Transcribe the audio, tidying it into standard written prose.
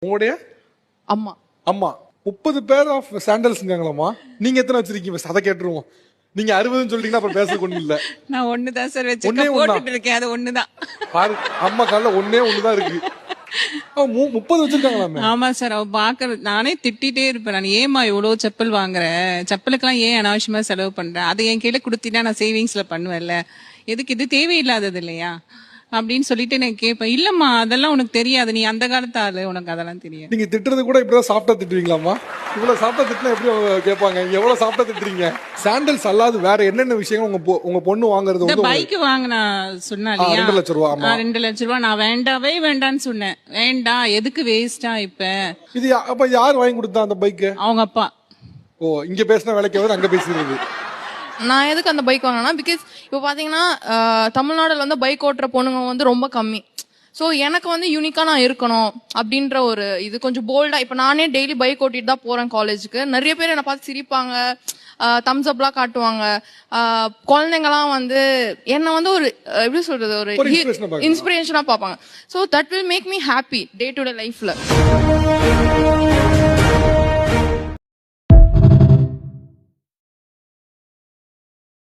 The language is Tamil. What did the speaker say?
உங்களுடைய அம்மா அம்மா 30 பேர் ஆஃப் சாண்டல்ஸ்ங்களாமா. நீங்க எத்தனை வச்சிருக்கீங்க? அதை கேட்டுருவோம். நீங்க 60 சொல்லிட்டீங்கன்னா அப்புறம் பேச கொண்டு இல்ல. நான் ஒண்ணுதான் சார் ஒண்ணே வச்சிருக்கேன், ஒண்ணா? போட்டுட்டு இருக்கேன். அது ஒண்ணுதான். பாரு, அம்மா கால ஒண்ணே ஒண்ணுதான் இருக்கு. 30 வச்சிருக்காங்களாமே. ஆமா சார், அவ பாக்குறது நானே திட்டிட்டே இருப்பேன். நான் ஏமா இவ்வளவு செப்பல் வாங்குறேன், செப்பலுக்கெல்லாம் ஏன் அனாவசியமா செலவு பண்றேன், அதை என் கீழே கொடுத்தீங்கன்னா நான் சேவிங்ஸ்ல பண்ணுவேன்ல, எதுக்கு இது தேவையில்லாதது இல்லையா அப்படின்னு சொல்லிட்டு நான் கேட்பேன். இல்லம்மா அதெல்லாம் உனக்கு தெரியாது, நீ அந்த காலத்து ஆளு, உனக்கு அதெல்லாம் தெரியாது. நீங்க திட்டுறது கூட இப்படிதான் சாப்பிட்டா திட்டுவீங்களாமா? இவ்வளவு சாப்பிட்டா திட்டினா எப்படி அவங்க கேட்பாங்க? எவ்வளவு சாப்பிட்டா திட்டுறீங்க? சாண்டல்ஸ் அல்லாது வேற என்னென்ன விஷயங்கள் உங்க பொண்ணு வாங்குறது இந்த வந்து பைக் வாங்கினா சொன்னா இல்லையா, 2 லட்சம் ரூபா. ஆமா. 2 லட்சம் ரூபாய் நான் வேண்டாவே வேண்டான்னு சொன்னேன். வேண்டாம், எதுக்கு வேஸ்டா இப்ப. இது அப்ப யார் வாங்கி கொடுத்தா அந்த பைக்? அவங்க அப்பா. ஓ, இங்க பேசின வேலைக்கு வந்து அங்க பேசுறது. நான் எதுக்கு அந்த பைக் வாங்கினா, பிகாஸ் இப்போ பாத்தீங்கன்னா தமிழ்நாடுல வந்து பைக் ஓட்டுற பொண்ணுங்க வந்து ரொம்ப கம்மி. ஸோ எனக்கு வந்து யூனிக்கா நான் இருக்கணும் அப்படின்ற ஒரு இது கொஞ்சம் போல்டா. இப்போ நானே டெய்லி பைக் ஓட்டிட்டு தான் போறேன் காலேஜுக்கு. நிறைய பேர் என்னை பார்த்து சிரிப்பாங்க, தம்ஸ் அப்லாம் காட்டுவாங்க. குழந்தைங்கலாம் வந்து என்ன வந்து ஒரு எப்படி சொல்றது, ஒரு இன்ஸ்பிரேஷனா பார்ப்பாங்க. So that will make me happy day to day லைஃப்ல.